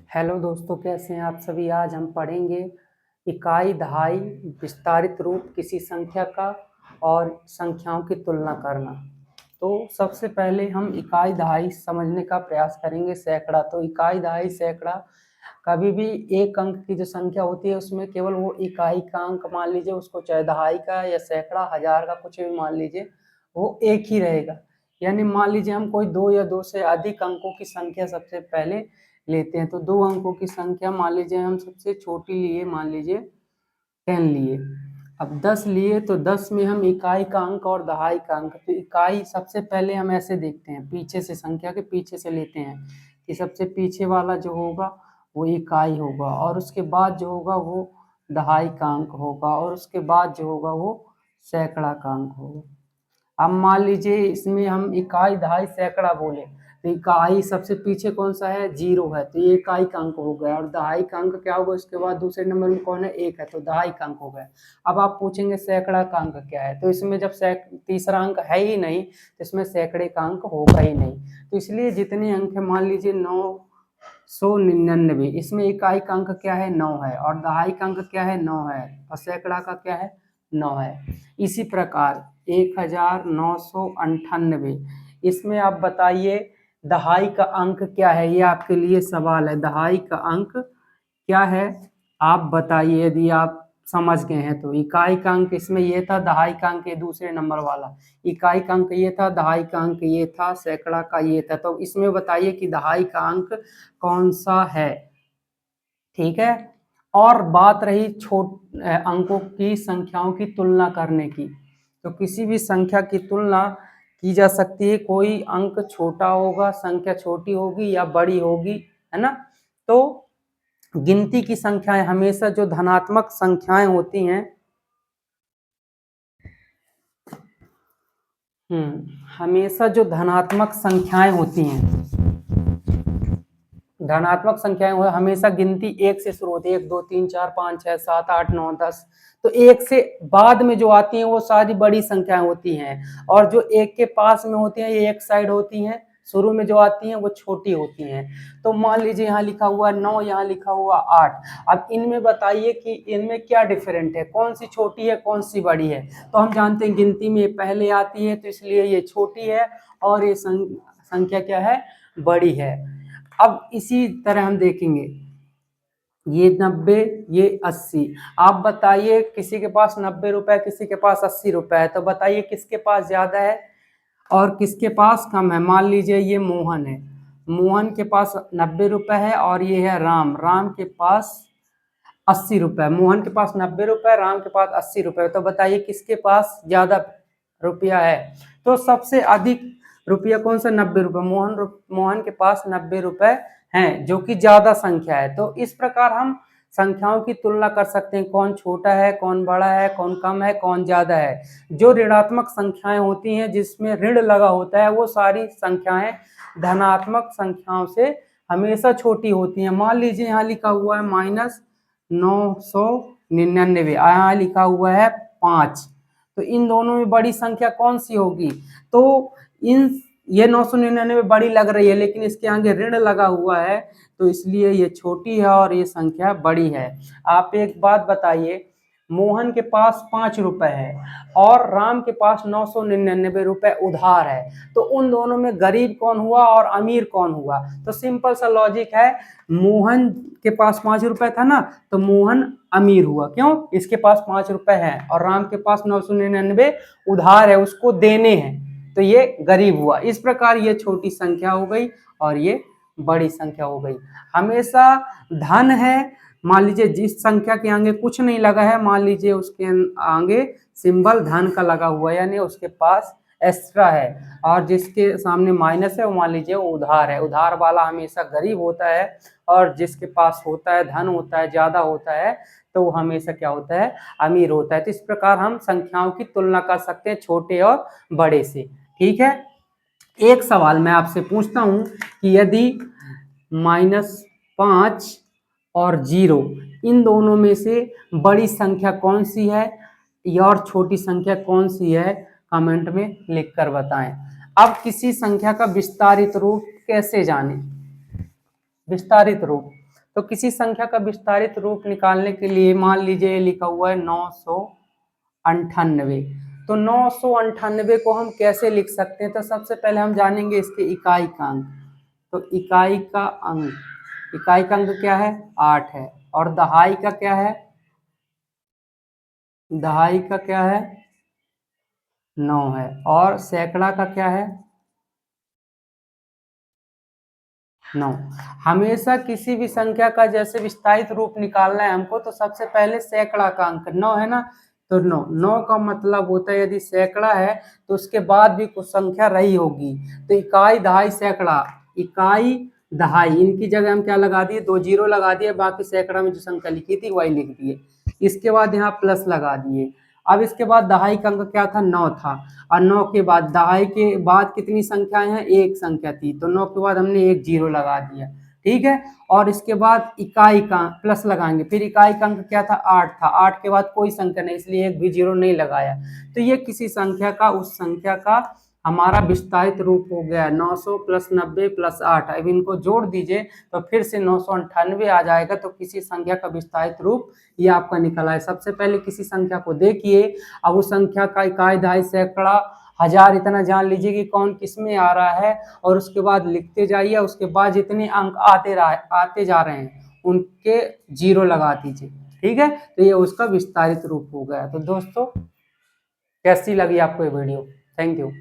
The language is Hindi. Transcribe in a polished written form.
हेलो दोस्तों, कैसे हैं आप सभी। आज हम पढ़ेंगे इकाई दहाई, विस्तारित रूप किसी संख्या का और संख्याओं की तुलना करना। तो सबसे पहले हम इकाई दहाई समझने का प्रयास करेंगे। सैकड़ा, तो इकाई दहाई सैकड़ा कभी भी एक अंक की जो संख्या होती है उसमें केवल वो इकाई का अंक मान लीजिए उसको, चाहे दहाई का या सैकड़ा हजार का कुछ भी मान लीजिए, वो एक ही रहेगा। यानी मान लीजिए हम कोई दो या दो से अधिक अंकों की संख्या सबसे पहले लेते हैं। तो दो अंकों की संख्या मान लीजिए हम सबसे छोटी लिए, मान लीजिए 10 लिए। अब 10 लिए तो 10 में हम इकाई का अंक और दहाई का अंक, तो इकाई सबसे पहले हम ऐसे देखते हैं, पीछे से संख्या के पीछे से लेते हैं कि सबसे पीछे वाला जो होगा वो इकाई होगा, और उसके बाद जो होगा वो दहाई का अंक होगा, और उसके बाद जो होगा वो सैकड़ा का अंक होगा। अब मान लीजिए इसमें हम इकाई दहाई सैकड़ा बोले, तो इकाई सबसे पीछे कौन सा है, 0 है, तो ये इकाई का अंक हो गया। और दहाई का अंक क्या होगा, उसके बाद दूसरे नंबर में कौन है, 1 है, तो दहाई का अंक हो गया। अब आप पूछेंगे सैकड़ा का अंक क्या है, तो इसमें जब तीसरा अंक है ही नहीं तो इसमें सैकड़े का अंक होगा ही नहीं। तो इसलिए जितने अंक है, मान लीजिए 999, इसमें इकाई का अंक क्या है, 9 है, और दहाई का अंक क्या है, 9 है, और सैकड़ा का क्या है, 9 है। इसी प्रकार 1998, इसमें आप बताइए दहाई का अंक क्या है, ये आपके लिए सवाल है। दहाई का अंक क्या है आप बताइए, यदि आप समझ गए हैं तो। इकाई का अंक इसमें ये था, दहाई का अंक ये दूसरे नंबर वाला, इकाई का अंक ये था, दहाई का अंक ये था, सैकड़ा का ये था। तो इसमें बताइए कि दहाई का अंक कौन सा है। ठीक है। और बात रही अंकों की संख्याओं की तुलना करने की, तो किसी भी संख्या की तुलना की जा सकती है। कोई अंक छोटा होगा, संख्या छोटी होगी या बड़ी होगी, है ना। तो गिनती की संख्याएं हमेशा जो धनात्मक संख्याएं होती हैं, हमेशा जो धनात्मक संख्याएं होती हैं, धनात्मक संख्याएं हो हमेशा गिनती एक से शुरू होती है, 1 2 3 4 5 6 7 8 9 10। तो एक से बाद में जो आती हैं वो सारी बड़ी संख्याएं होती हैं, और जो एक के पास में होती हैं ये एक साइड होती हैं, शुरू में जो आती हैं वो छोटी होती हैं। तो मान लीजिए यहाँ लिखा हुआ 9, यहाँ लिखा हुआ 8। अब इनमें बताइए कि इनमें क्या डिफरेंट है, कौन सी छोटी है कौन सी बड़ी है। तो हम जानते हैं गिनती में पहले आती है, तो इसलिए ये छोटी है, और ये संख्या क्या है, बड़ी है। अब इसी तरह हम देखेंगे, ये 90, ये 80। आप बताइए किसी के पास 90 रुपए, किसी के पास 80 रुपए है, तो बताइए किसके पास ज्यादा है और किसके पास कम है। मान लीजिए ये मोहन है, मोहन के पास 90 रुपए है, और ये है राम, राम के पास 80 रुपए। मोहन के पास 90 रुपए, राम के पास 80 रुपए, तो बताइए किसके पास ज्यादा रुपया है। तो सबसे अधिक रुपया कौन सा, 90 रुपए। मोहन के पास 90 रुपए हैं, जो कि ज्यादा संख्या है। तो इस प्रकार हम संख्याओं की तुलना कर सकते हैं, कौन छोटा है कौन बड़ा है, कौन कम है कौन ज्यादा है। जो ऋणात्मक संख्याएं होती हैं जिसमें ऋण लगा होता है, वो सारी संख्याएं धनात्मक संख्याओं से हमेशा छोटी होती हैं। मान लीजिए यहाँ लिखा हुआ है -999, यहाँ लिखा हुआ है 5, तो इन दोनों में बड़ी संख्या कौन सी होगी। तो इन ये 999 बड़ी लग रही है, लेकिन इसके आगे ऋण लगा हुआ है, तो इसलिए ये छोटी है और ये संख्या बड़ी है। आप एक बात बताइए, मोहन के पास 5 रुपए है और राम के पास 999 रुपए उधार है, तो उन दोनों में गरीब कौन हुआ और अमीर कौन हुआ। तो सिंपल सा लॉजिक है, मोहन के पास 5 रुपए था ना, तो मोहन अमीर हुआ, क्यों, इसके पास 5 रुपए है, और राम के पास 999 उधार है, उसको देने हैं, तो ये गरीब हुआ। इस प्रकार ये छोटी संख्या हो गई और ये बड़ी संख्या हो गई। हमेशा धन है, मान लीजिए जिस संख्या के आगे कुछ नहीं लगा है, मान लीजिए उसके आगे सिंबल धन का लगा हुआ है, यानी उसके पास एक्स्ट्रा है, और जिसके सामने माइनस है वो मान लीजिए वो उधार है। उधार वाला हमेशा गरीब होता है, और जिसके पास होता है, धन होता है, ज्यादा होता है, तो वो हमेशा क्या होता है, अमीर होता है। तो इस प्रकार हम संख्याओं की तुलना कर सकते हैं छोटे और बड़े से। ठीक है। एक सवाल मैं आपसे पूछता हूं कि यदि -5 और 0, इन दोनों में से बड़ी संख्या कौन सी है और छोटी संख्या कौन सी है, कमेंट में लिखकर बताएं। अब किसी संख्या का विस्तारित रूप कैसे जानें। विस्तारित रूप, तो किसी संख्या का विस्तारित रूप निकालने के लिए मान लीजिए लिखा हुआ है 998। तो 998 को हम कैसे लिख सकते हैं? तो सबसे पहले हम जानेंगे इसके इकाई का अंक। तो इकाई का अंक क्या है? 8 है। और दहाई का क्या है? दहाई का क्या है? 9 है। और सैकड़ा का क्या है? 9। हमेशा किसी भी संख्या का जैसे विस्तारित रूप निकालना है हमको, तो सबसे पहले सैकड़ा का अंक 9 है ना, तो 9 का मतलब होता है यदि सैकड़ा है तो उसके बाद भी कुछ संख्या रही होगी। तो इकाई, दहाई, सैकड़ा, इकाई, दहाई, इनकी जगह हम क्या लगा दिए? 2 जीरो लगा दिए, बाकी सैकड़ा में जो संख्या लिखी थी वही लिख दिए। इसके बाद यहाँ प्लस लगा दिए। अब इसके बाद दहाई का अंक क्या था? 9 था। और 9 के बाद दहाई के बाद कितनी संख्याएं हैं? एक संख्या थी, तो 9 के बाद हमने एक जीरो लगा दिया। ठीक है। और इसके बाद इकाई का प्लस लगाएंगे, फिर इकाई का अंक क्या था? 8 था। 8 के बाद कोई संख्या नहीं, इसलिए एक भी जीरो नहीं लगाया। तो ये किसी संख्या का, उस संख्या का हमारा विस्तारित रूप हो गया 900 प्लस 90 प्लस 8। अब इनको जोड़ दीजिए तो फिर से 998 आ जाएगा। तो किसी संख्या का विस्तारित रूप ये आपका निकला है। सबसे पहले किसी संख्या को देखिए, अब उस संख्या का इकाई, दहाई, सैकड़ा, हजार इतना जान लीजिए कि कौन किस में आ रहा है, और उसके बाद लिखते जाइए। उसके बाद जितने अंक आते जा रहे हैं उनके जीरो लगा दीजिए। ठीक है। तो ये उसका विस्तारित रूप हो गया। तो दोस्तों कैसी लगी आपको ये वीडियो? Thank you.